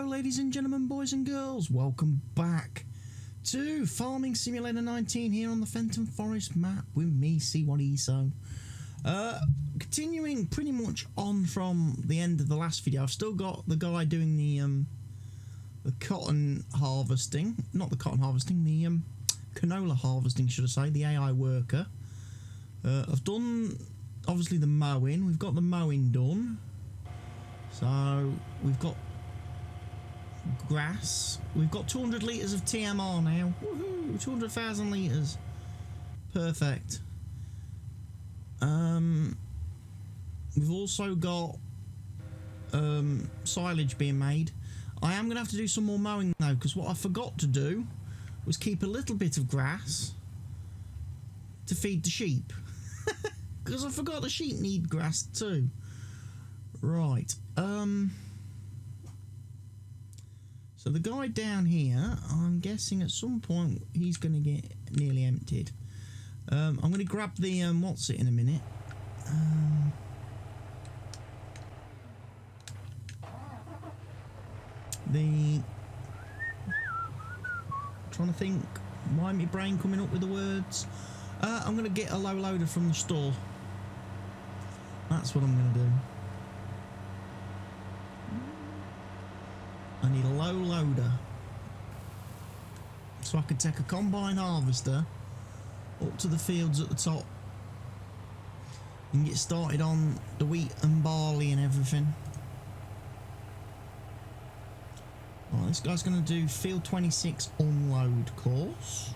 ladies and gentlemen, boys and girls, welcome back to Farming Simulator 19 here on the Fenton Forest map with me, CWhatEso. Continuing pretty much on from the end of the last video. I've still got the guy doing the cotton harvesting, not the cotton harvesting, the canola harvesting, should I say, the AI worker. I've done obviously the mowing. We've got the mowing done, so we've got grass. We've got 200 litres of TMR now. Woohoo! 200,000 litres. Perfect. We've also got silage being made. I am going to have to do some more mowing though, because what I forgot to do was keep a little bit of grass to feed the sheep. Because I forgot the sheep need grass too. Right. So the guy down here, I'm guessing at some point he's going to get nearly emptied. I'm going to grab the what's it in a minute. Trying to think, why my brain coming up with the words? I'm going to get a low loader from the store. That's what I'm going to do. I need a low loader so I can take a combine harvester up to the fields at the top and get started on the wheat and barley and everything. Right, this guy's going to do field 26 unload course.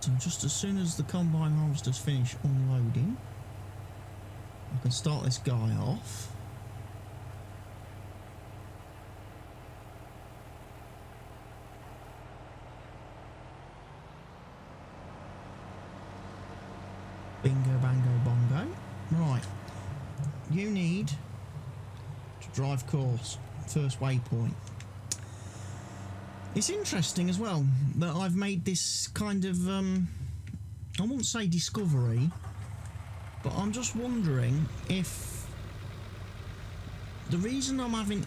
So just as soon as the combine harvesters finish unloading, I can start this guy off. Bingo, bango, bongo. Right, you need to drive course, first waypoint. It's interesting as well that I've made this kind of, I won't say discovery, but I'm just wondering if the reason I'm having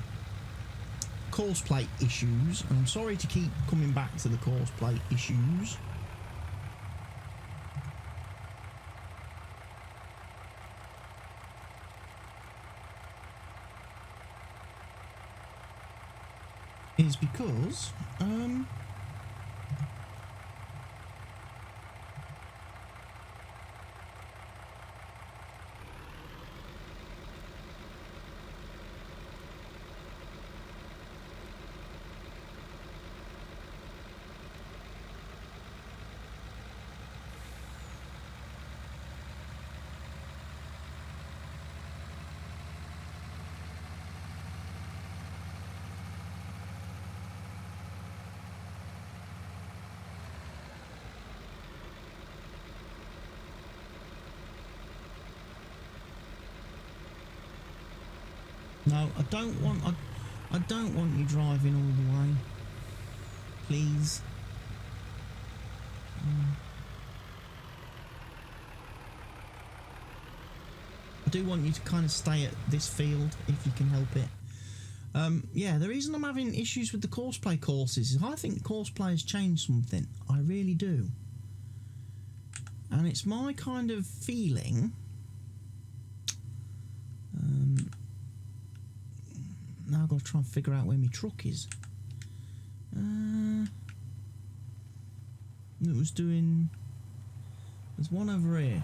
course plate issues, and I'm sorry to keep coming back to the course plate issues, is because no, I don't want you driving all the way, please. I do want you to kind of stay at this field if you can help it. Yeah, the reason I'm having issues with the courseplay courses is I think courseplay has changed something. I really do. And it's my kind of feeling. Now I've got to try and figure out where my truck is. It was doing... There's one over here.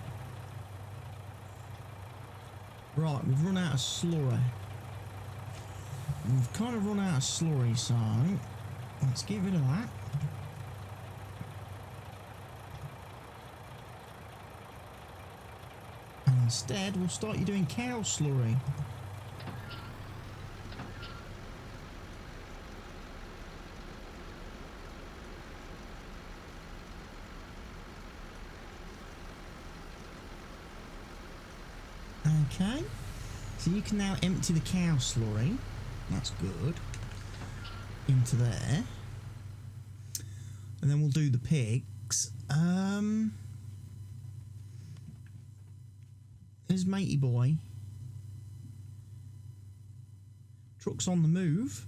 Right, we've run out of slurry. We've kind of run out of slurry, so let's get rid of that. And instead, we'll start you doing cow slurry. Okay, so you can now empty the cow slurry. That's good. Into there. And then we'll do the pigs. there's matey boy. Truck's on the move.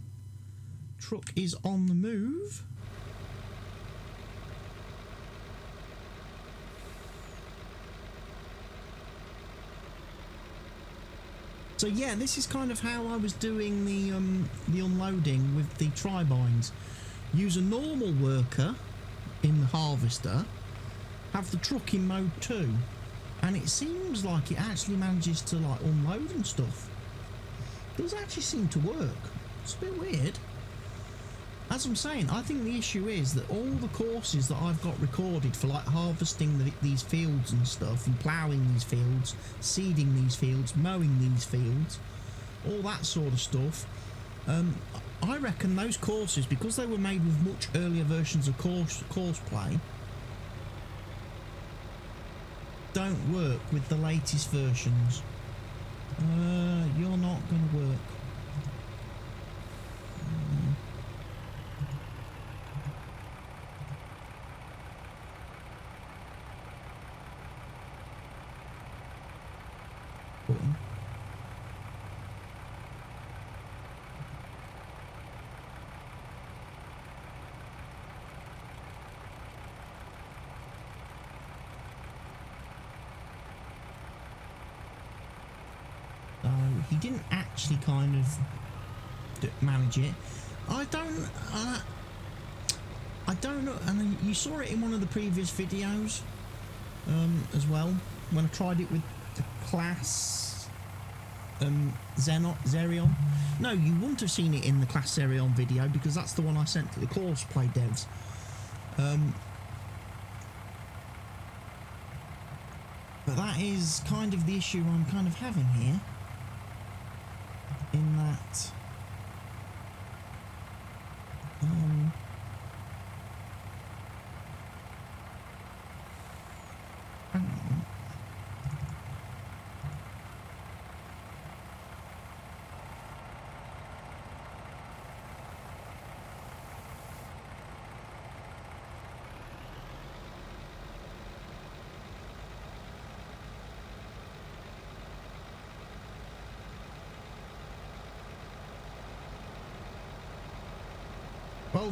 Truck is on the move. So yeah, this is kind of how I was doing the unloading with the tri-binds. Use a normal worker in the harvester, have the truck in mode 2, and it seems like it actually manages to like unload and stuff. It does actually seem to work. It's a bit weird. As I'm saying, I think the issue is that all the courses that I've got recorded for like harvesting these fields and stuff, and ploughing these fields, seeding these fields, mowing these fields, all that sort of stuff, I reckon those courses, because they were made with much earlier versions of course play, don't work with the latest versions. You're not going to work. He didn't actually kind of manage it. I don't know, and you saw it in one of the previous videos as well, when I tried it with the class Zerion. No, you wouldn't have seen it in the class Zerion video, because that's the one I sent to the course play devs. But that is kind of the issue I'm kind of having here. In that hang on.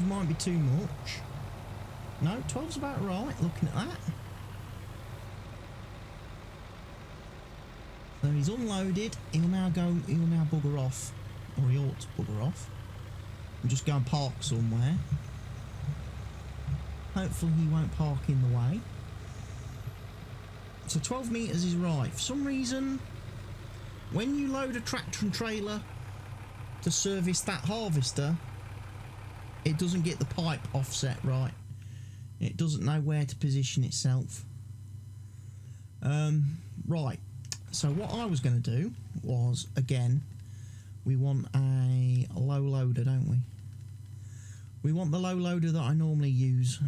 Might be too much. No, 12's about right, looking at that. So he's unloaded, he'll now bugger off. Or he ought to bugger off. And just go and park somewhere. Hopefully he won't park in the way. So 12 metres is right. For some reason, when you load a tractor and trailer to service that harvester, it doesn't get the pipe offset right. It doesn't know where to position itself. Right, so what I was going to do was, again, we want a low loader, don't we? We want the low loader that I normally use.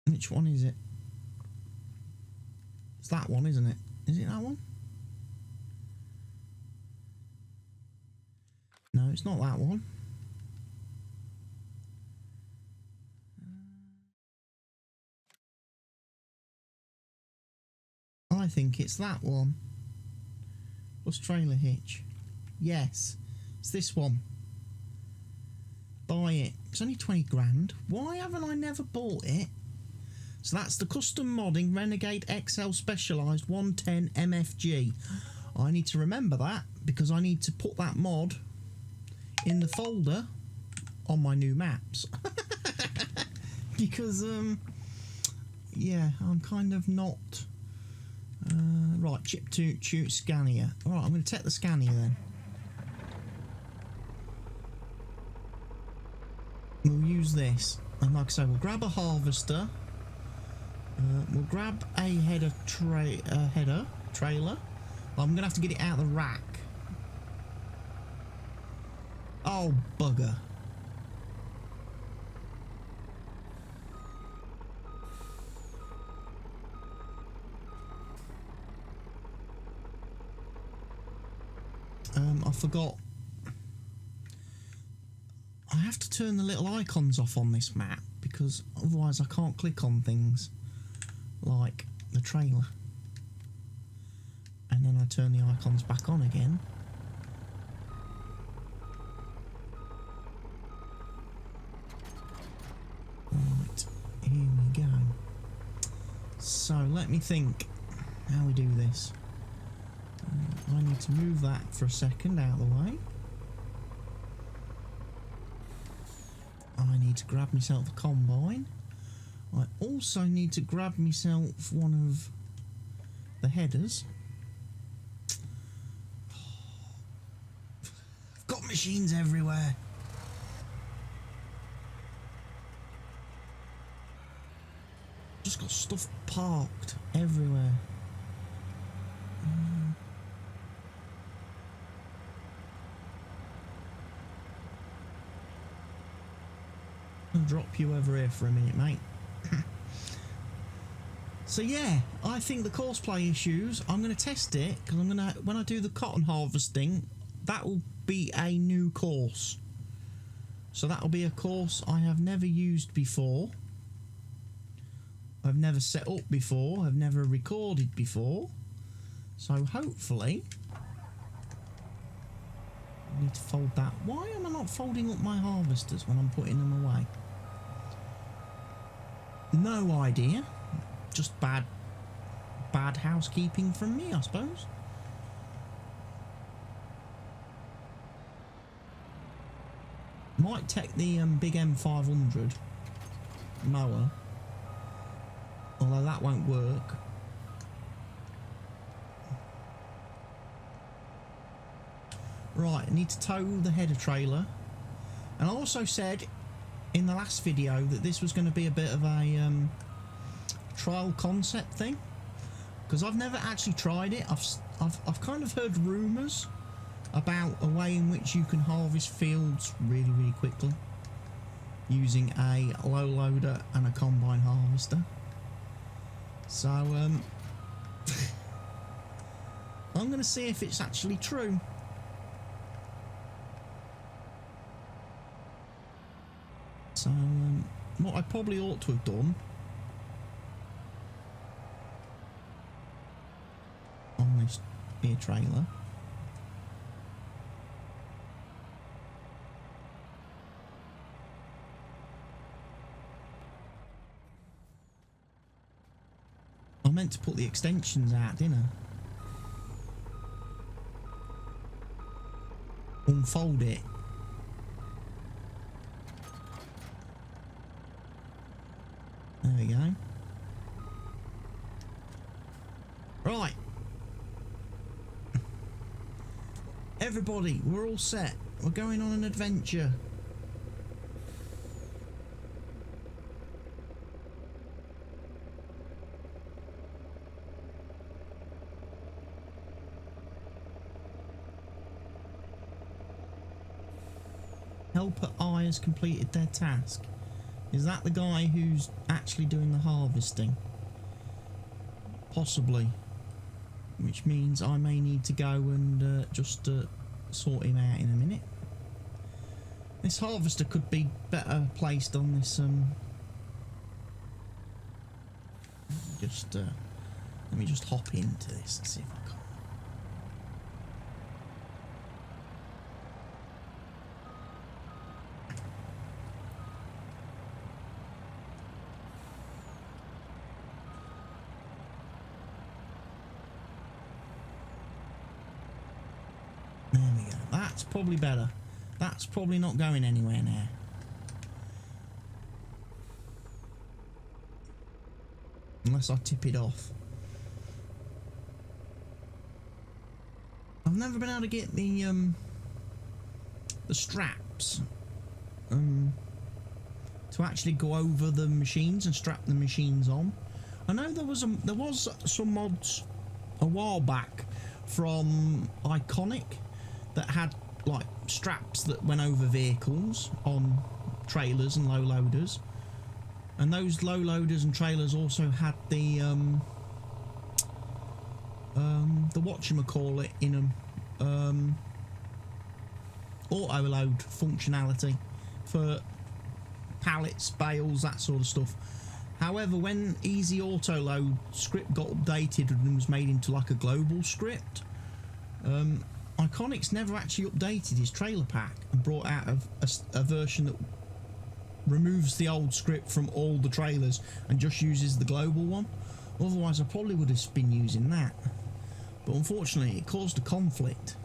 Which one is it? It's that one, isn't it? Is it that one? No, it's not that one. I think it's that one. Plus trailer hitch. Yes, it's this one. Buy it. It's only 20 grand. Why haven't I never bought it? So that's the custom modding Renegade XL Specialized 110 MFG. I need to remember that, because I need to put that mod in the folder on my new maps. Because yeah, I'm kind of not right. Chip to shoot Scania. All right, I'm going to take the Scania then. We'll use this, and like I say, we'll grab a harvester. We'll grab a header trailer. I'm going to have to get it out of the rack. Oh, bugger. I forgot. I have to turn the little icons off on this map, because because otherwise I can't click on things like the trailer. And then I turn the icons back on again. Right, here we go. So let me think how we do this. I need to move that for a second out of the way. I need to grab myself a combine. I also need to grab myself one of the headers. I've got machines everywhere. Just got stuff parked everywhere. I'll drop you over here for a minute, mate. So yeah, I think the courseplay issues, I'm going to test it, because I'm going to, when I do the cotton harvesting, that will be a new course. So that will be a course I have never used before. I've never set up before, I've never recorded before. So hopefully, I need to fold that. Why am I not folding up my harvesters when I'm putting them away? No idea. Just bad housekeeping from me, I suppose. Might take the big M500 mower, although that won't work. Right, I need to tow the header trailer. And I also said in the last video that this was going to be a bit of a trial concept thing, because I've never actually tried it. I've kind of heard rumours about a way in which you can harvest fields really quickly using a low loader and a combine harvester. So I'm going to see if it's actually true. So what I probably ought to have done on this here trailer I meant to put the extensions out, didn't I? Unfold it. There we go. Right. Everybody, we're all set. We're going on an adventure. Helper I has completed their task. Is that the guy who's actually doing the harvesting? Possibly. Which means I may need to go and just sort him out in a minute. This harvester could be better placed on this let me just hop into this and see if I can. There we go. That's probably better. That's probably not going anywhere now. Unless I tip it off. I've never been able to get the straps to actually go over the machines and strap the machines on. I know there was some mods a while back from Iconic that had like straps that went over vehicles on trailers and low loaders, and those low loaders and trailers also had the whatchamacallit in them, auto load functionality for pallets, bales, that sort of stuff. However, when Easy Auto Load script got updated and was made into like a global script, Iconic's never actually updated his trailer pack and brought out a version that removes the old script from all the trailers and just uses the global one. Otherwise, I probably would have been using that. But unfortunately, it caused a conflict.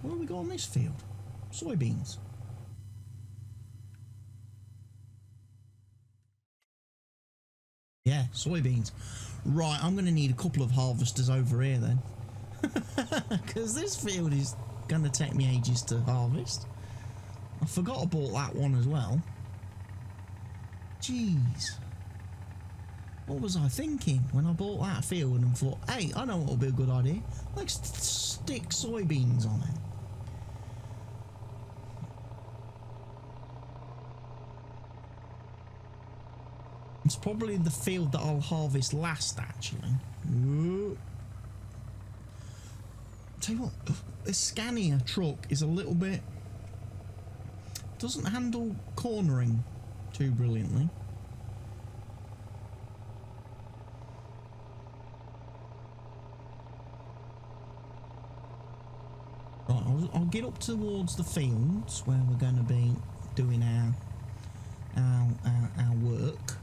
Where do we go on this field? Soybeans. Yeah, soybeans. Right, I'm going to need a couple of harvesters over here then. Because this field is going to take me ages to harvest. I forgot I bought that one as well. Jeez. What was I thinking when I bought that field and thought, hey, I know what will be a good idea. Let's stick soybeans on it. It's probably the field that I'll harvest last, actually. Ooh. Tell you what, this Scania truck is a little bit... doesn't handle cornering too brilliantly. Right, I'll get up towards the fields where we're going to be doing our work.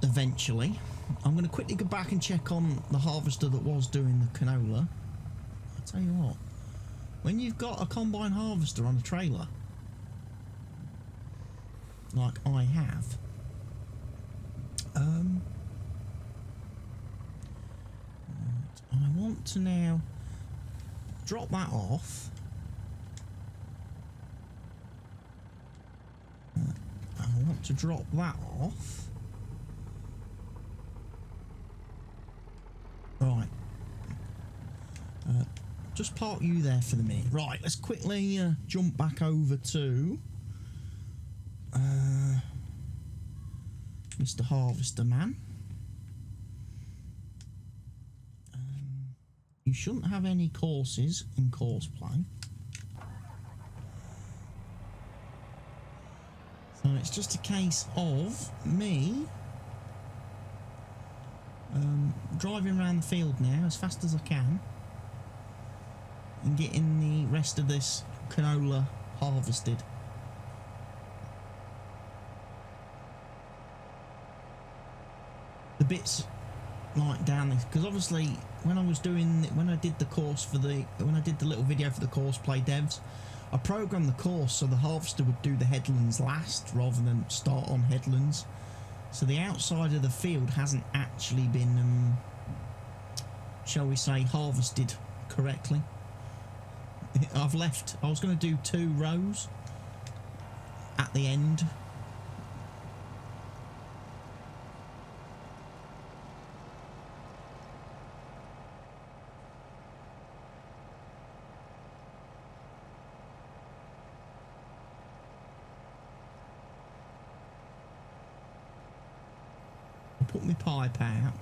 Eventually, I'm going to quickly go back and check on the harvester that was doing the canola. I'll tell you what, when you've got a combine harvester on a trailer, like I have, I want to now drop that off. I want to drop that off. Right. Just park you there for the minute. Right, let's quickly jump back over to Mr. Harvester Man. You shouldn't have any courses in course play. So it's just a case of me driving around the field now as fast as I can and getting the rest of this canola harvested. The bits like down this, because obviously when I did the little video for the course play devs, I programmed the course so the harvester would do the headlands last rather than start on headlands. So the outside of the field hasn't actually been, shall we say, harvested correctly. I was going to do 2 rows at the end. Put my pipe out.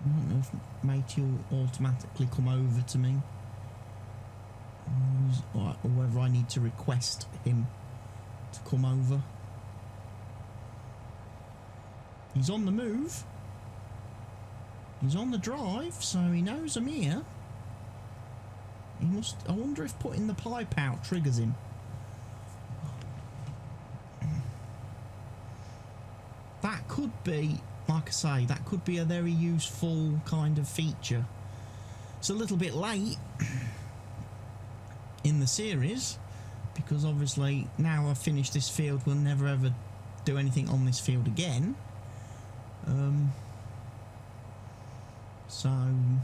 I don't know if Matey will automatically come over to me or whether I need to request him to come over. He's on the move. He's on the drive, so he knows I'm here. He must. I wonder if putting the pipe out triggers him. That could be, like I say, that could be a very useful kind of feature. It's a little bit late in the series because obviously now I've finished this field, we'll never ever do anything on this field again. So and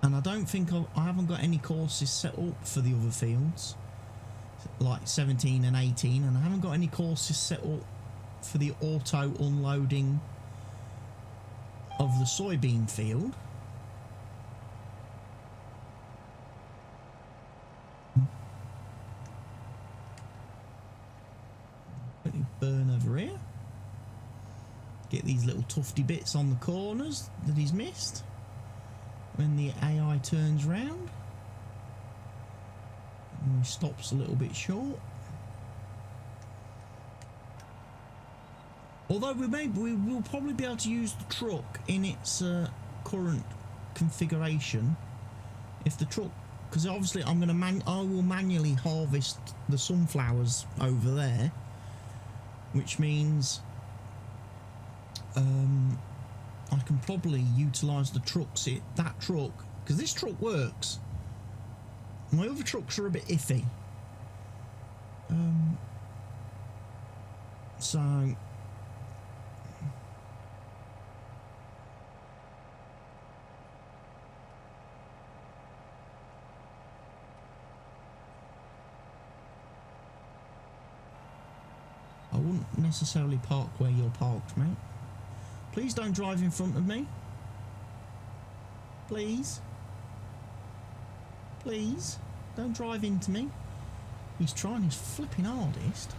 I don't think I haven't got any courses set up for the other fields, like 17 and 18, and I haven't got any courses set up for the auto unloading of the soybean field. Quickly burn over here. Get these little tufty bits on the corners that he's missed when the AI turns round. And he stops a little bit short. Although we will probably be able to use the truck in its current configuration. If the truck, because obviously I will manually harvest the sunflowers over there, which means I can probably utilise the trucks. That truck, because this truck works. My other trucks are a bit iffy. So I wouldn't necessarily park where you're parked, mate. Please don't drive in front of me. Please. Please. Don't drive into me. He's trying his flipping hardest.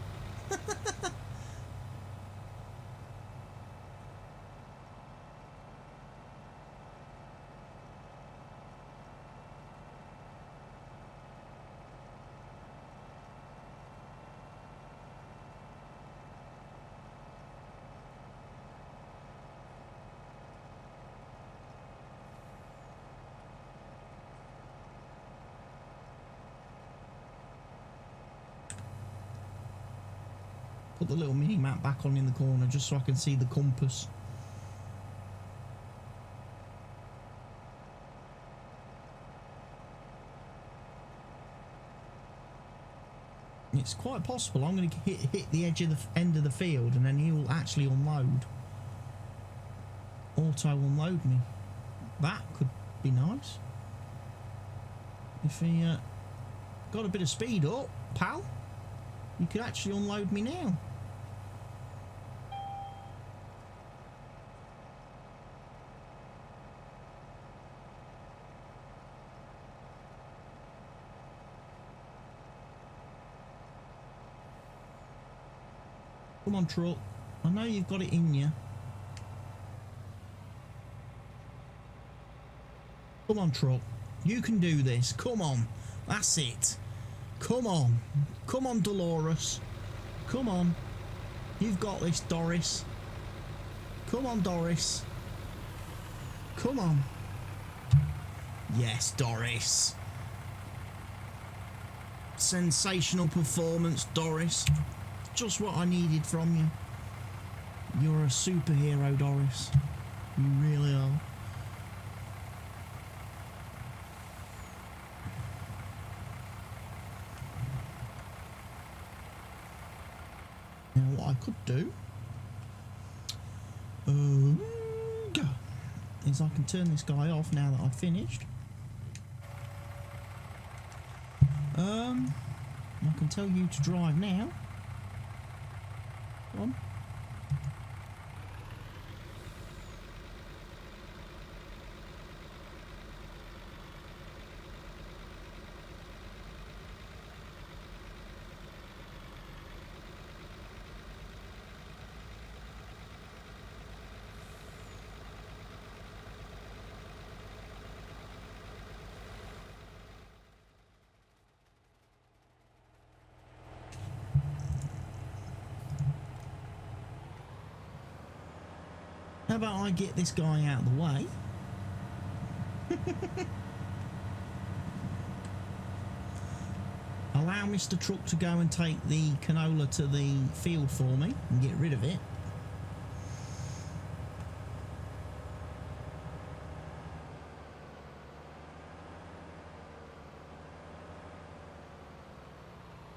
Put the little mini map back on in the corner just so I can see the compass. It's quite possible I'm going to hit the edge of the end of the field and then he will actually unload. Auto unload me. That could be nice. If he got a bit of speed up, pal, you could actually unload me now. Come on, truck. I know you've got it in you. Come on, truck. You can do this. Come on. That's it. Come on. Come on, Dolores. Come on. You've got this, Doris. Come on, Doris. Come on. Yes, Doris. Sensational performance, Doris. Just what I needed from you. You're a superhero, Doris. You really are. Now what I could do is I can turn this guy off now that I've finished. I can tell you to drive now. Come on. How about I get this guy out of the way? Allow Mr. Truck to go and take the canola to the field for me and get rid of it.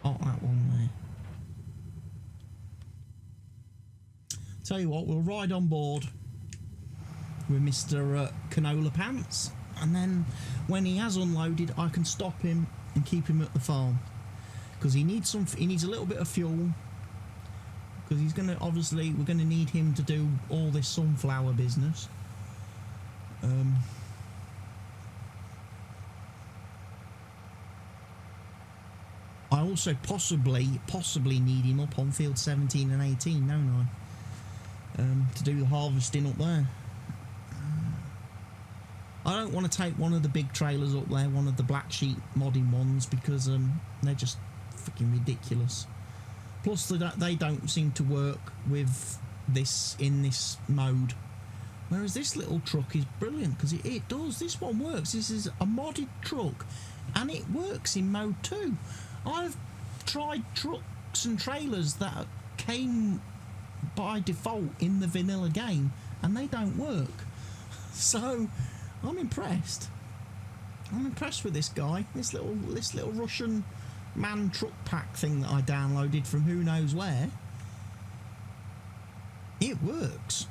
Oh, that one there. Tell you what, we'll ride on board with Mr. Canola Pants, and then when he has unloaded I can stop him and keep him at the farm, because he needs a little bit of fuel, because he's gonna, obviously we're gonna need him to do all this sunflower business. I also possibly need him up on field 17 and 18, don't I? To do the harvesting up there. I don't want to take one of the big trailers up there, one of the black sheep modding ones, because they're just freaking ridiculous. Plus, they don't seem to work with this in this mode. Whereas this little truck is brilliant, because it does. This one works. This is a modded truck, and it works in mode 2. I've tried trucks and trailers that came by default in the vanilla game, and they don't work. So I'm impressed. I'm impressed with this guy. This little Russian man truck pack thing that I downloaded from who knows where. It works.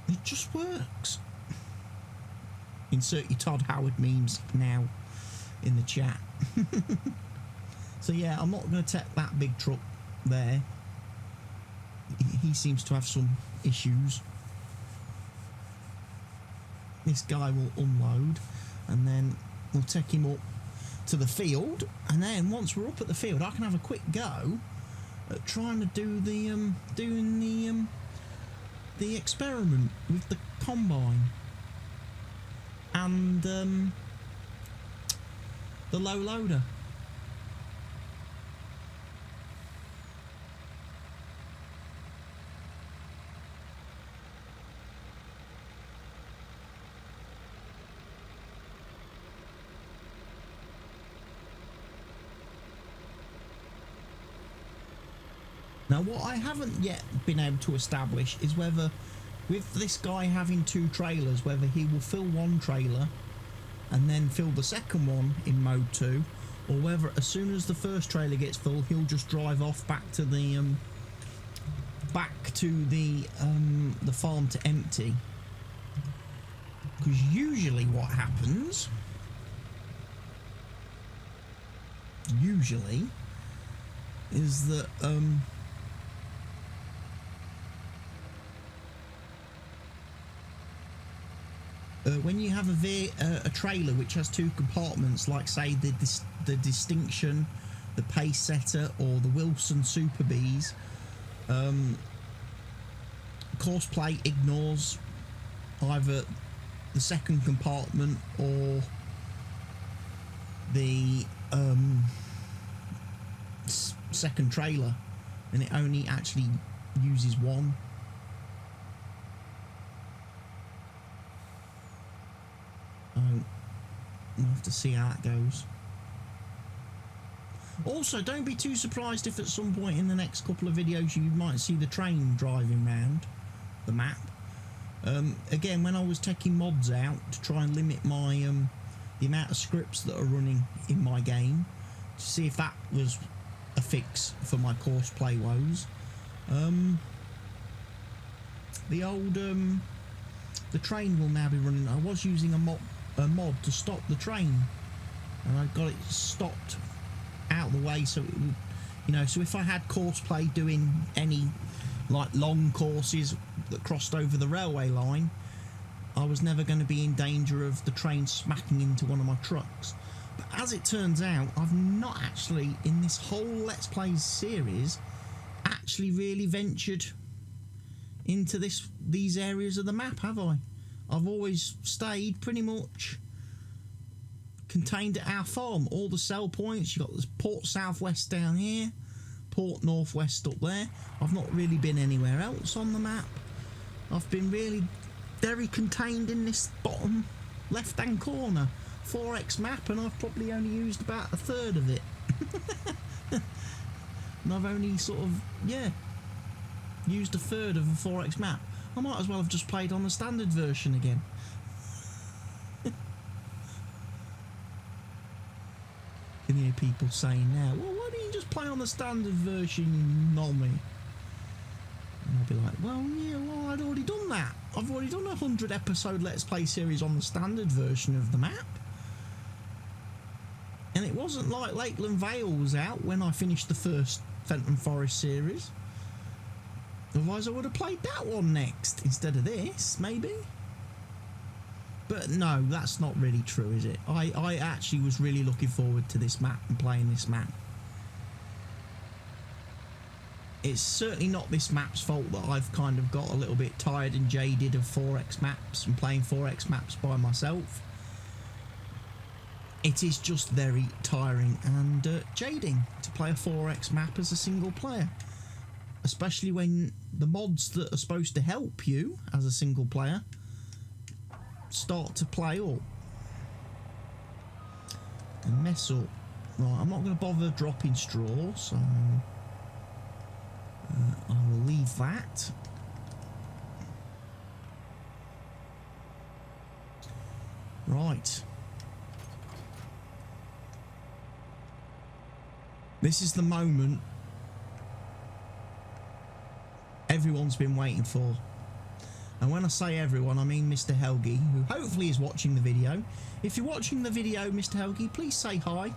It just works. Insert your Todd Howard memes now in the chat. So yeah, I'm not going to take that big truck there. He seems to have some issues. This guy will unload, and then we'll take him up to the field, and then once we're up at the field, I can have a quick go at trying to do the the experiment with the combine and the low loader. Now, what I haven't yet been able to establish is whether, with this guy having 2 trailers, whether he will fill one trailer and then fill the second one in mode 2, or whether as soon as the first trailer gets full, he'll just drive off back to the farm to empty. Because usually what happens, is that when you have a trailer which has 2 compartments, like say the Distinction, the Pace Setter, or the Wilson Super Bees, course plate ignores either the second compartment or the second trailer, and it only actually uses one. We'll have to see how that goes. Also, don't be too surprised if at some point in the next couple of videos you might see the train driving round the map. Again, when I was taking mods out to try and limit my the amount of scripts that are running in my game, to see if that was a fix for my course play woes, the train will now be running. I was using a mod to stop the train, and I got it stopped out of the way so it would, you know, so if I had course play doing any like long courses that crossed over the railway line, I was never going to be in danger of the train smacking into one of my trucks. But as it turns out, I've not actually, in this whole Let's Play series, actually really ventured into these areas of the map, have I? I've always stayed pretty much contained at our farm. All the sell points, you've got this Port Southwest down here, Port Northwest up there. I've not really been anywhere else on the map. I've been really very contained in this bottom left hand corner 4x map, and I've probably only used about a third of it. And I've only sort of, yeah, used a third of a 4x map. I might as well have just played on the standard version again. Can hear people saying now, well, why don't you just play on the standard version, you nommy? And I'll be like, well, yeah, well, I'd already done that. I've already done a 100 episode Let's Play series on the standard version of the map. And it wasn't like Lakeland Vale was out when I finished the first Fenton Forest series. Otherwise I would have played that one next instead of this, maybe. But no, that's not really true, is it? I actually was really looking forward to this map and playing this map. it's certainly not this map's fault that I've kind of got a little bit tired and jaded of 4x maps and playing 4x maps by myself. It is just very tiring and jading to play a 4x map as a single player, especially when the mods that are supposed to help you as a single player start to play up and mess up. Right, I'm not going to bother dropping straw, so I will leave that. Right. This is the moment everyone's been waiting for. And when I say everyone, I mean Mr. Helgi, who hopefully is watching the video. If you're watching the video, Mr. Helgi, please say hi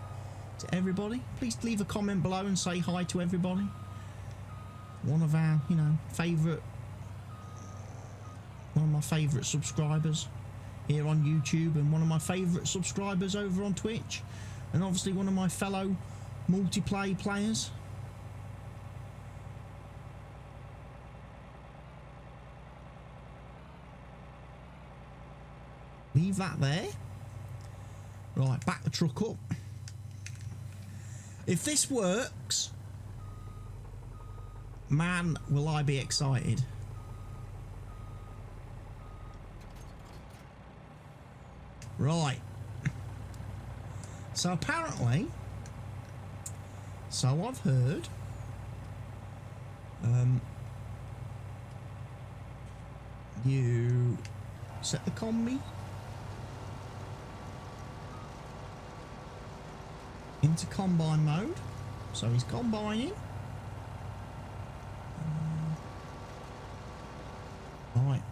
to everybody. Please leave a comment below and say hi to everybody. One of our, you know, one of my favourite subscribers here on YouTube, and one of my favourite subscribers over on Twitch, and obviously one of my fellow multiplayer players. Leave that there. Right, back the truck up. If this works, man, will I be excited. Right. So apparently, so I've heard, you set the combi into combine mode, so he's combining. Right,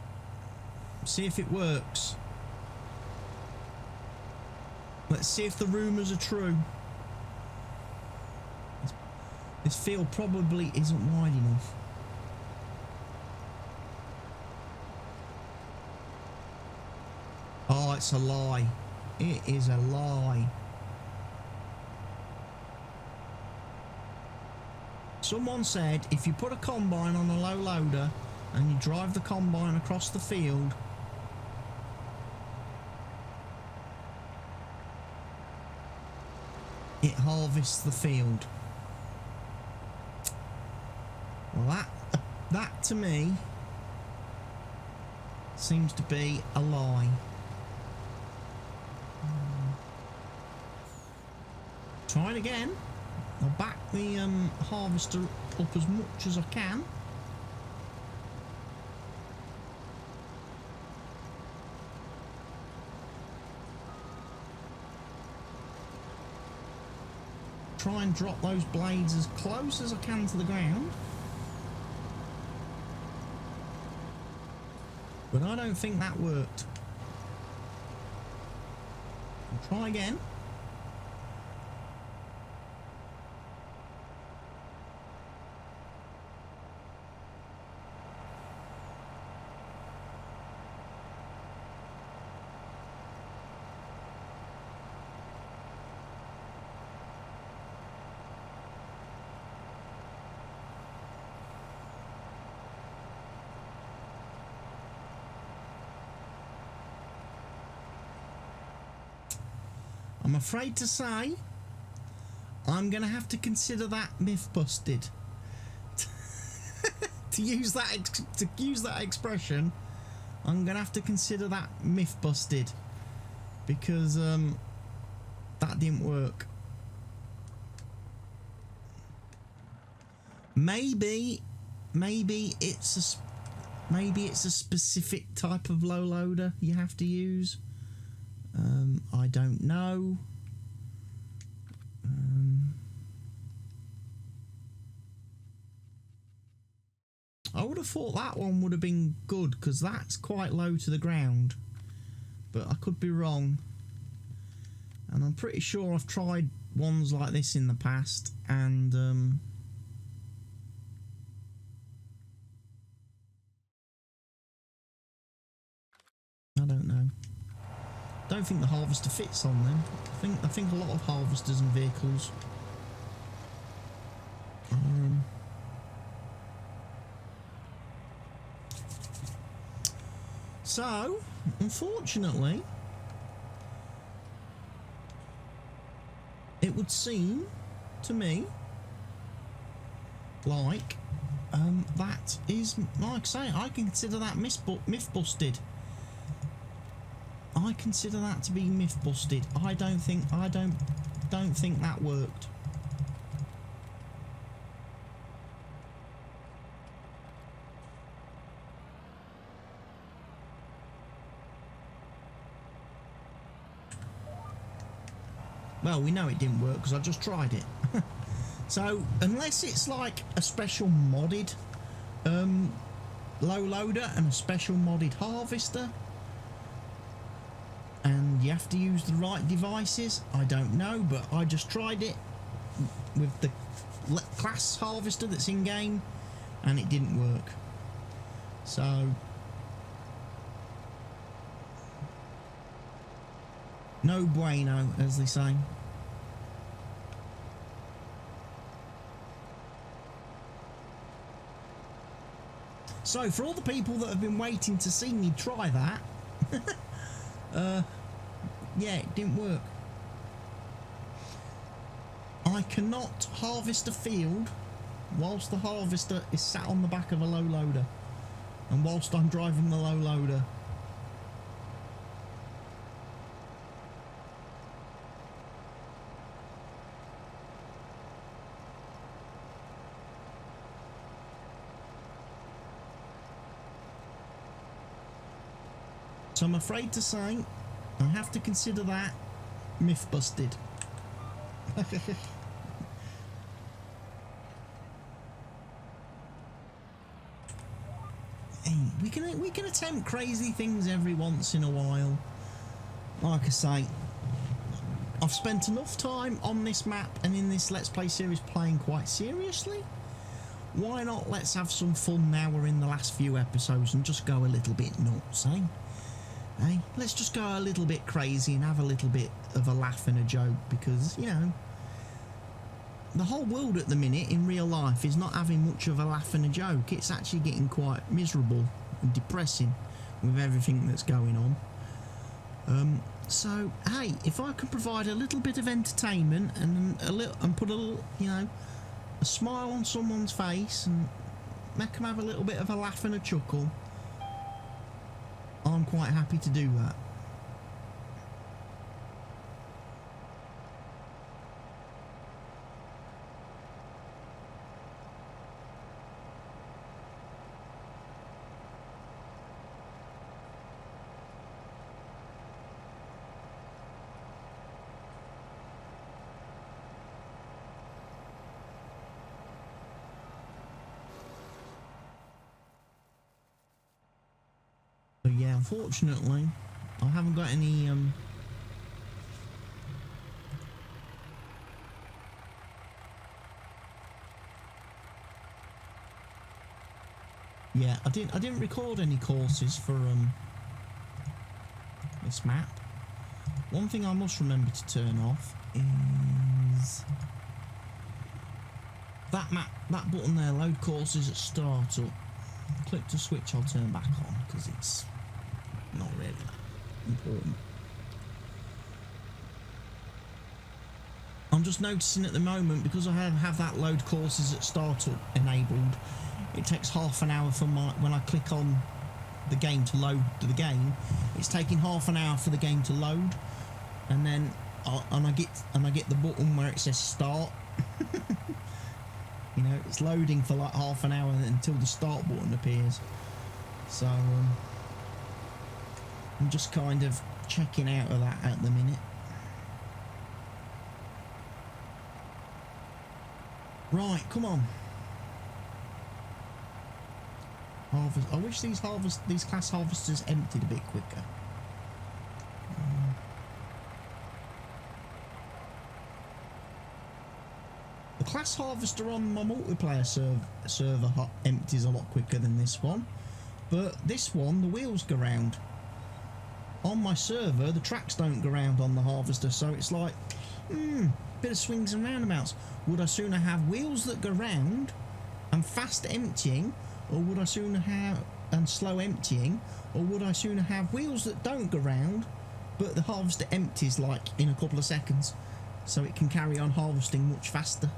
see if it works. Let's see if the rumours are true. This field probably isn't wide enough. Oh, it's a lie. It is a lie. Someone said if you put a combine on a low loader and you drive the combine across the field, it harvests the field. Well, that to me seems to be a lie. Try it again. I'll back the harvester up as much as I can. Try and drop those blades as close as I can to the ground. But I don't think that worked. I'll try again. I'm afraid to say I'm going to have to consider that myth busted. to use that expression, I'm going to have to consider that myth busted, because that didn't work. Maybe it's a specific type of low loader you have to use. I don't know. I would have thought that one would have been good, because that's quite low to the ground, but I could be wrong. And I'm pretty sure I've tried ones like this in the past, and I don't know. Don't think the harvester fits on them. I think a lot of harvesters and vehicles are So, unfortunately, it would seem to me like that is, like I say, I can consider that myth busted. I consider that to be myth busted. I don't think that worked. Well, we know it didn't work because I just tried it. So, unless it's like a special modded low loader and a special modded harvester, and you have to use the right devices, I don't know, but I just tried it with the class harvester that's in game and it didn't work. So, no bueno, as they say. So, for all the people that have been waiting to see me try that, yeah, it didn't work. I cannot harvest a field whilst the harvester is sat on the back of a low loader, and whilst I'm driving the low loader. So I'm afraid to say I have to consider that myth busted. Hey, we can attempt crazy things every once in a while. Like I say, I've spent enough time on this map and in this Let's Play series playing quite seriously. Why not let's have some fun now we're in the last few episodes and just go a little bit nuts, eh? Hey, let's just go a little bit crazy and have a little bit of a laugh and a joke, because, you know, the whole world at the minute in real life is not having much of a laugh and a joke. It's actually getting quite miserable and depressing with everything that's going on. So, hey, if I can provide a little bit of entertainment and put a little, you know, a smile on someone's face and make them have a little bit of a laugh and a chuckle, I'm quite happy to do that. So yeah, unfortunately, I haven't got any yeah, I didn't record any courses for this map. One thing I must remember to turn off is that button there, load courses at startup. Click to switch, I'll turn back on because it's not really that important. I'm just noticing at the moment, because I have that load courses at startup enabled, it takes half an hour for when I click on the game to load the game, it's taking half an hour for the game to load, and then I get the button where it says start. You know, it's loading for like half an hour until the start button appears. So I'm just kind of checking out of that at the minute. Right, come on. Harvest. I wish these class harvesters emptied a bit quicker. The class harvester on my multiplayer server empties a lot quicker than this one, but this one, the wheels go round. On my server, the tracks don't go round on the harvester, so it's like, bit of swings and roundabouts. Would I sooner have wheels that go round and fast emptying, or would I sooner have and slow emptying, or would I sooner have wheels that don't go round, but the harvester empties like in a couple of seconds, so it can carry on harvesting much faster?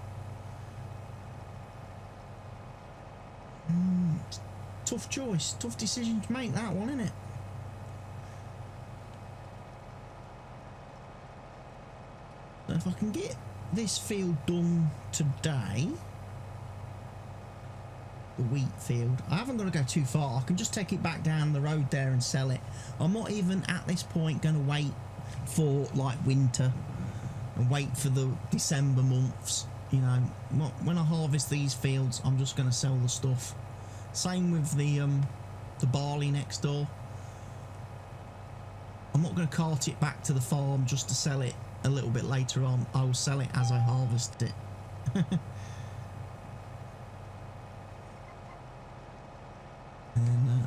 Tough choice, tough decision to make, that one, isn't it? So if I can get this field done today, the wheat field, I haven't got to go too far. I can just take it back down the road there and sell it. I'm not even at this point going to wait for like winter and wait for the December months. You know, when I harvest these fields, I'm just going to sell the stuff. Same with the barley next door. I'm not going to cart it back to the farm just to sell it a little bit later on. I will sell it as I harvest it. And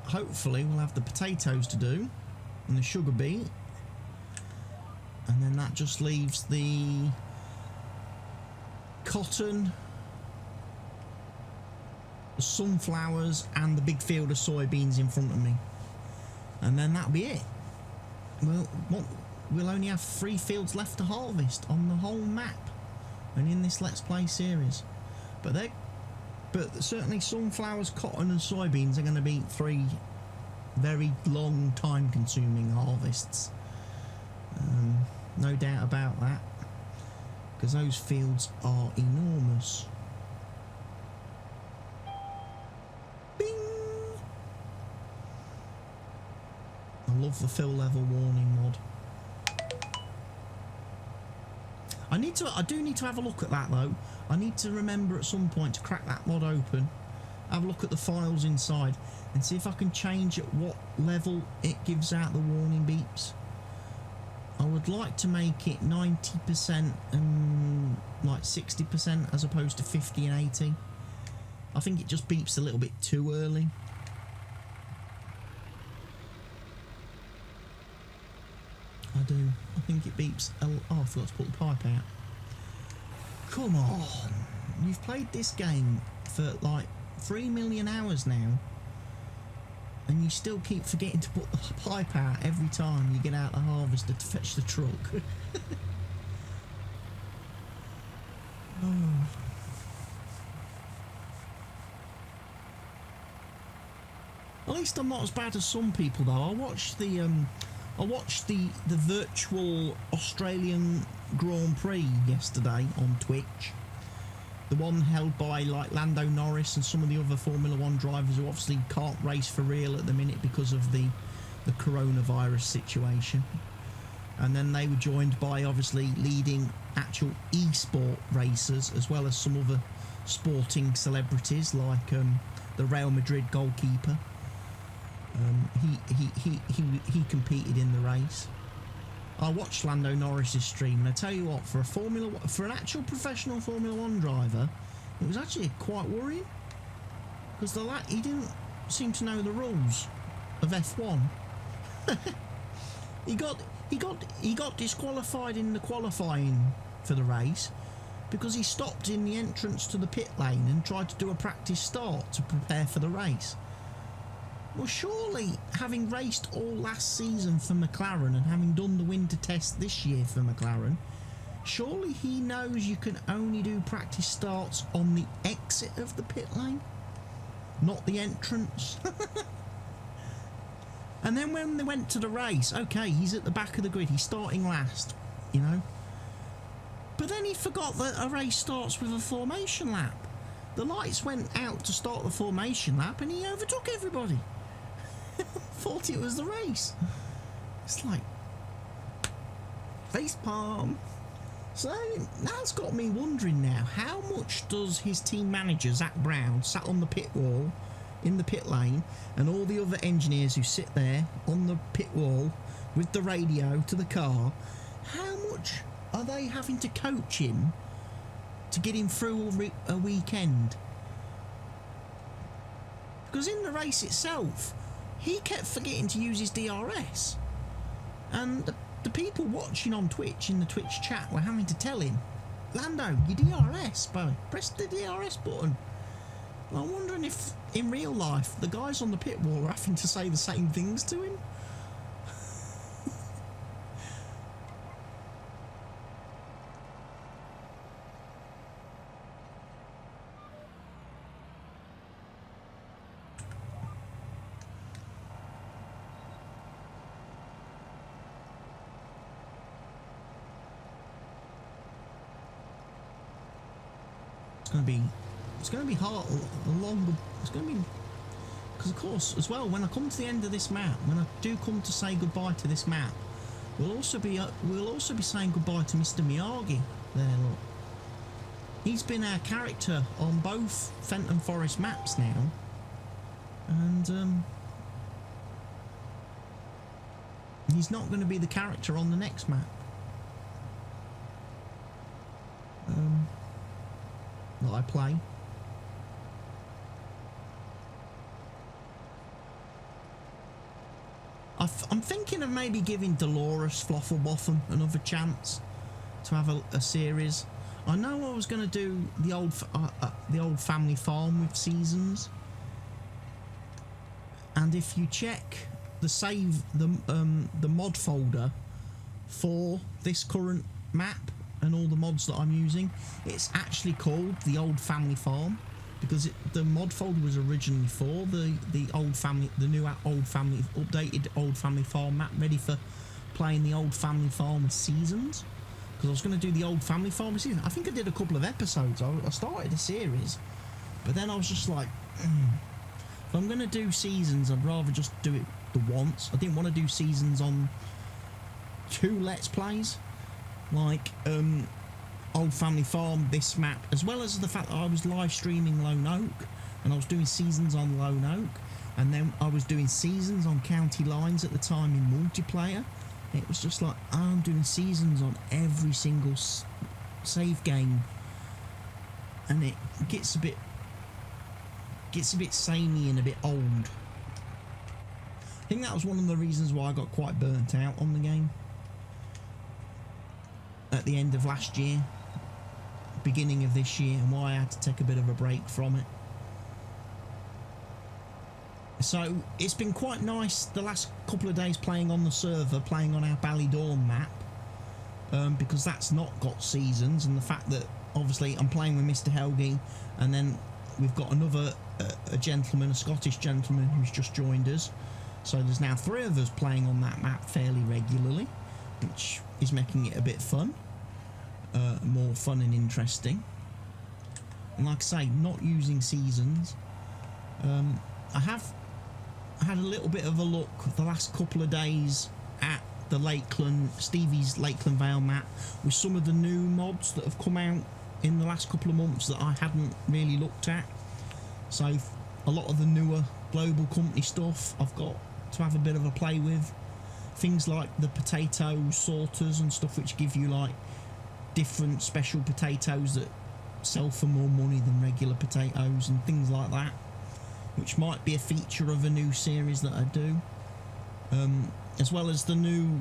hopefully we'll have the potatoes to do and the sugar beet, and then that just leaves the cotton, the sunflowers and the big field of soybeans in front of me, and then that'll be it. We'll only have 3 fields left to harvest on the whole map and in this Let's Play series, but certainly sunflowers, cotton and soybeans are going to be 3 very long time consuming harvests, no doubt about that, because those fields are enormous. Bing! I love the fill level warning mod. I do need to have a look at that though. I need to remember at some point to crack that mod open, have a look at the files inside and see if I can change at what level it gives out the warning beeps. I would like to make it 90% and like 60% as opposed to 50 and 80. I think it just beeps a little bit too early. I do. I think it beeps. Oh, I forgot to put the pipe out. Come on. You've played this game for like 3 million hours now, and you still keep forgetting to put the pipe out every time you get out the harvester to fetch the truck. Oh. At least I'm not as bad as some people though. I watched the virtual Australian Grand Prix yesterday on Twitch. The one held by like Lando Norris and some of the other Formula 1 drivers who obviously can't race for real at the minute because of the coronavirus situation. And then they were joined by obviously leading actual e-sport racers, as well as some other sporting celebrities like the Real Madrid goalkeeper. He competed in the race. I watched Lando Norris's stream, and I tell you what, for an actual professional Formula 1 driver, it was actually quite worrying, because he didn't seem to know the rules of F1. he got disqualified in the qualifying for the race because he stopped in the entrance to the pit lane and tried to do a practice start to prepare for the race. Well, surely, having raced all last season for McLaren and having done the winter test this year for McLaren, surely he knows you can only do practice starts on the exit of the pit lane, not the entrance. And then when they went to the race, okay, he's at the back of the grid, he's starting last, you know. But then he forgot that a race starts with a formation lap. The lights went out to start the formation lap and he overtook everybody. Thought it was the race. It's like face palm. So that's got me wondering now, how much does his team manager Zach Brown, sat on the pit wall in the pit lane, and all the other engineers who sit there on the pit wall with the radio to the car, how much are they having to coach him to get him through a weekend? Because in the race itself, he kept forgetting to use his DRS, and the people watching on Twitch in the Twitch chat were having to tell him, Lando, your DRS, bro, press the DRS button. I'm wondering if, in real life, the guys on the pit wall are having to say the same things to him. It's going to be hard, long. It's going to be, because of course, as well, when I come to the end of this map, when I do come to say goodbye to this map, we'll also be saying goodbye to Mr. Miyagi. There, look, he's been our character on both Fenton Forest maps now, and he's not going to be the character on the next map. That I play. I'm thinking of maybe giving Dolores Floffelbotham another chance to have a series. I know I was going to do the old family farm with seasons, and if you check the mod folder for this current map and all the mods that I'm using, it's actually called the Old Family Farm, because the mod folder was originally for the old family, the new old family, updated Old Family Farm map, ready for playing the Old Family Farm seasons. Because I was going to do the Old Family Farm season. I think I did a couple of episodes. I started a series, but then I was just like, if I'm going to do seasons, I'd rather just do it the once. I didn't want to do seasons on 2 Let's Plays, like Old Family Farm, this map, as well as the fact that I was live streaming Lone Oak, and I was doing seasons on Lone Oak, and then I was doing seasons on County Lines at the time in multiplayer. It was just like, I'm doing seasons on every single save game, and it gets a bit samey and a bit old. I think that was one of the reasons why I got quite burnt out on the game at the end of last year, beginning of this year, and why I had to take a bit of a break from it. So it's been quite nice the last couple of days playing on the server, playing on our Ballydorn map, because that's not got seasons, and the fact that obviously I'm playing with Mr. Helgi, and then we've got another a gentleman, a Scottish gentleman who's just joined us, so there's now 3 of us playing on that map fairly regularly, which is making it a bit fun, more fun and interesting. And like I say, not using seasons. I have had a little bit of a look the last couple of days at the Stevie's Lakeland Vale map with some of the new mods that have come out in the last couple of months that I hadn't really looked at. So a lot of the newer global company stuff I've got to have a bit of a play with. Things like the potato sorters and stuff, which give you like different special potatoes that sell for more money than regular potatoes and things like that, which might be a feature of a new series that I do, as well as the new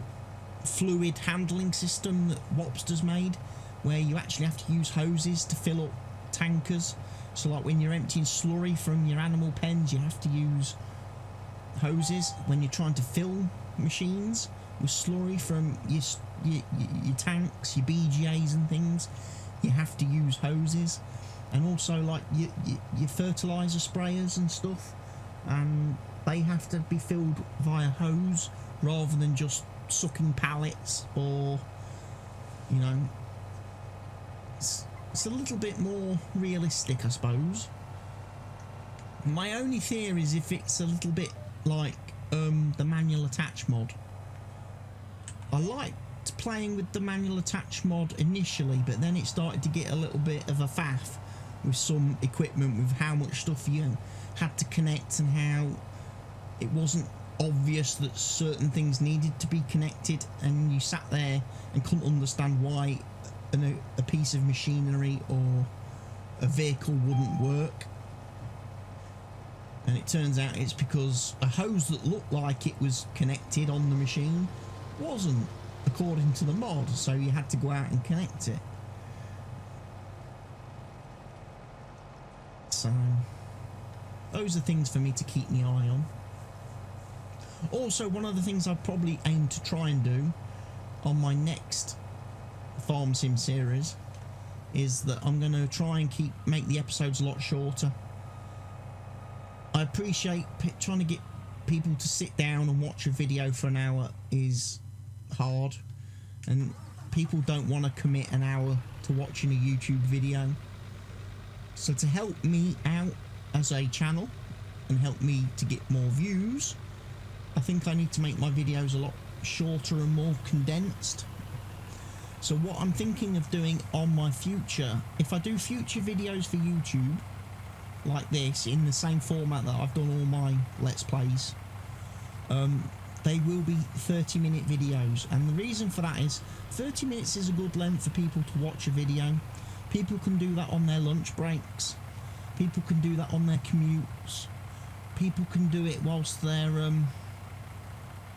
fluid handling system that Wopster's made, where you actually have to use hoses to fill up tankers. So like when you're emptying slurry from your animal pens, you have to use hoses. When you're trying to fill machines with slurry from your tanks, your BGAs and things, you have to use hoses. And also like your fertilizer sprayers and stuff, and they have to be filled via hose rather than just sucking pallets, or you know, it's a little bit more realistic, I suppose. My only theory is if it's a little bit like the manual attach mod. I liked playing with the manual attach mod initially, but then it started to get a little bit of a faff with some equipment, with how much stuff you had to connect and how it wasn't obvious that certain things needed to be connected, and you sat there and couldn't understand why a piece of machinery or a vehicle wouldn't work. And it turns out it's because a hose that looked like it was connected on the machine wasn't, according to the mod, so you had to go out and connect it. So those are things for me to keep my eye on. Also, one of the things I probably aim to try and do on my next Farm Sim series is that I'm going to try and make the episodes a lot shorter. I appreciate trying to get people to sit down and watch a video for an hour is hard, and people don't want to commit an hour to watching a YouTube video. So to help me out as a channel and help me to get more views, I think I need to make my videos a lot shorter and more condensed. So what I'm thinking of doing on my future, if I do future videos for YouTube like this in the same format that I've done all my Let's Plays, they will be 30-minute videos, and the reason for that is 30 minutes is a good length for people to watch a video. People can do that on their lunch breaks, people can do that on their commutes, people can do it whilst they're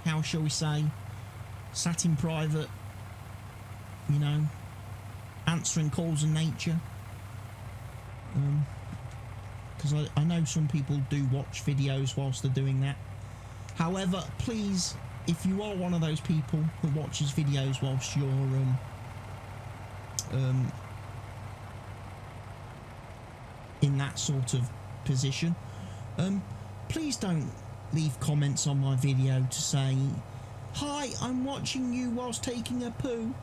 how shall we say, sat in private, you know, answering calls of nature. Because I know some people do watch videos whilst they're doing that. However, please, if you are one of those people who watches videos whilst you're in that sort of position, please don't leave comments on my video to say, "Hi, I'm watching you whilst taking a poo."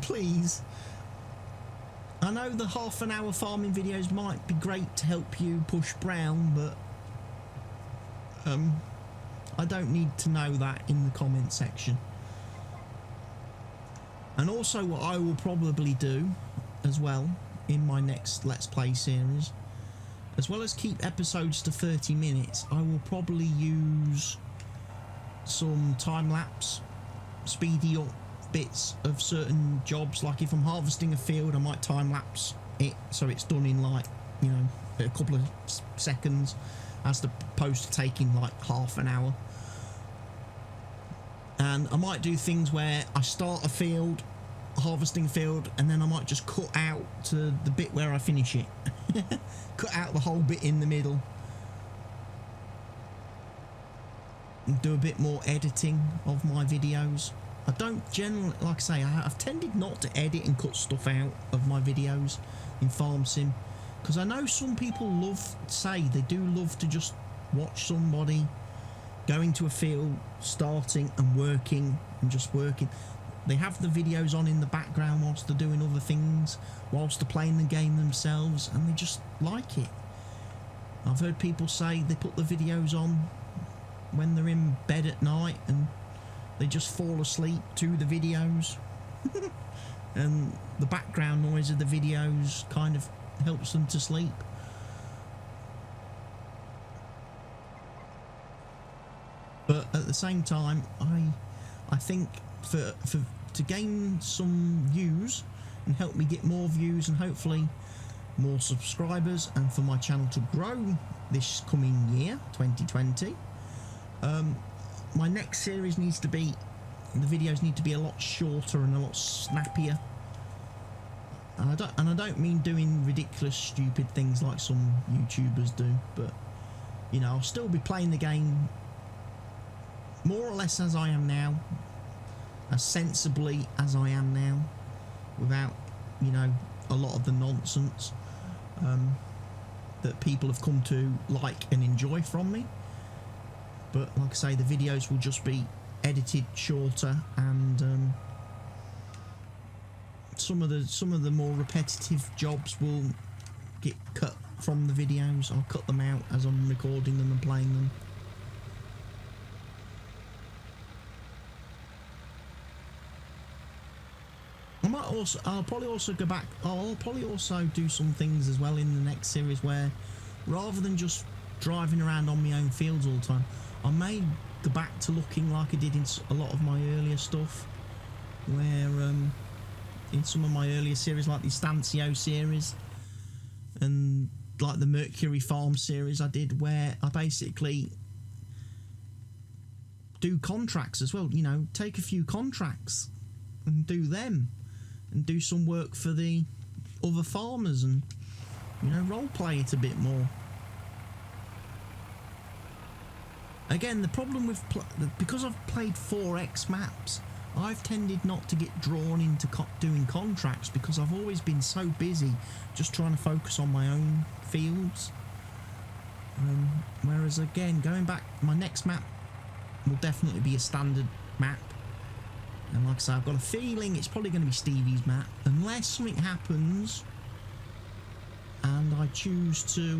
Please. I know the half-an-hour farming videos might be great to help you push brown, but I don't need to know that in the comment section. And also what I will probably do as well in my next Let's Play series, as well as keep episodes to 30 minutes, I will probably use some time-lapse, speedy up bits of certain jobs. Like if I'm harvesting a field, I might time-lapse it so it's done in, like, you know, a couple of seconds, as opposed to taking like half an hour. And I might do things where I start a field, harvesting field, and then I might just cut out to the bit where I finish it. Cut out the whole bit in the middle and do a bit more editing of my videos. I don't generally, like I say, I've tended not to edit and cut stuff out of my videos in Farm Sim, because I know some people they do love to just watch somebody going to a field, starting and working and just working. They have the videos on in the background whilst they're doing other things, whilst they're playing the game themselves, and they just like it. I've heard people say they put the videos on when they're in bed at night and they just fall asleep to the videos. And the background noise of the videos kind of helps them to sleep. But at the same time, I think to gain some views and help me get more views and hopefully more subscribers, and for my channel to grow this coming year 2020, my next series needs to be, the videos need to be a lot shorter and a lot snappier. And I don't mean doing ridiculous stupid things like some YouTubers do, but you know, I'll still be playing the game more or less as I am now, as sensibly as I am now, without, you know, a lot of the nonsense that people have come to like and enjoy from me. But like I say, the videos will just be edited shorter, and some of the more repetitive jobs will get cut from the videos. I'll cut them out as I'm recording them and playing them. I'll probably also go back. I'll probably also do some things as well in the next series where, rather than just driving around on my own fields all the time, I may go back to looking like I did in a lot of my earlier stuff, where in some of my earlier series, like the Stancio series and like the Mercury Farm series I did, where I basically do contracts as well, you know, take a few contracts and do them, and do some work for the other farmers and You know, role play it a bit more. Again, the problem with because I've played 4X maps, I've tended not to get drawn into doing contracts because I've always been so busy just trying to focus on my own fields. Whereas again, going back, my next map will definitely be a standard map. And like I say, I've got a feeling it's probably going to be Stevie's map, unless something happens and I choose to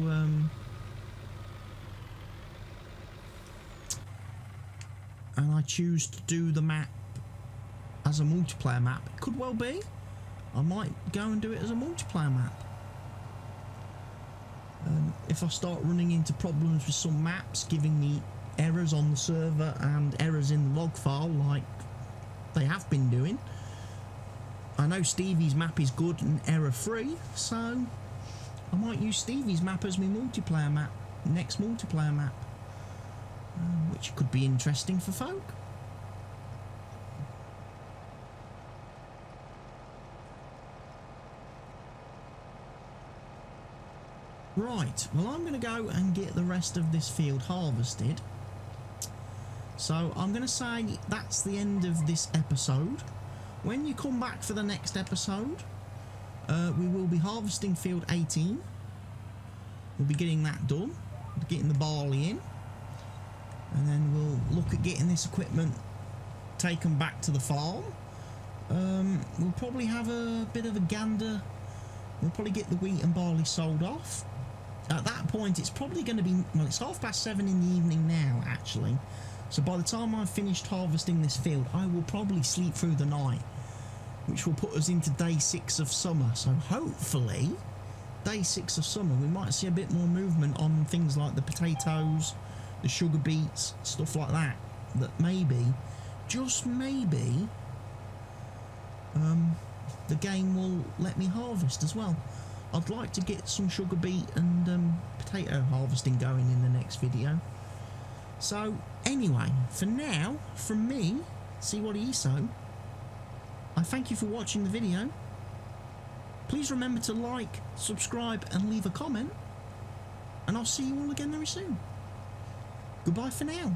do the map as a multiplayer map. It could well be. I might go and do it as a multiplayer map. If I start running into problems with some maps giving me errors on the server and errors in the log file like they have been doing. I know Stevie's map is good and error free, so I might use Stevie's map as my multiplayer map, next multiplayer map, which could be interesting for folk. Right, well, I'm going to go and get the rest of this field harvested. So I'm going to say that's the end of this episode. When you come back for the next episode, we will be harvesting field 18. We'll be getting that done, getting the barley in. And then we'll look at getting this equipment taken back to the farm. We'll probably have a bit of a gander. We'll probably get the wheat and barley sold off. At that point, it's probably going to be, well, it's 7:30 in the evening now, actually. So by the time I've finished harvesting this field, I will probably sleep through the night, which will put us into day 6 of summer. So hopefully, day 6 of summer, we might see a bit more movement on things like the potatoes, the sugar beets, stuff like that. That maybe, just maybe, the game will let me harvest as well. I'd like to get some sugar beet and potato harvesting going in the next video. So anyway, for now, from me, see what he so, I thank you for watching the video. Please remember to like, subscribe and leave a comment, and I'll see you all again very soon. Goodbye for now.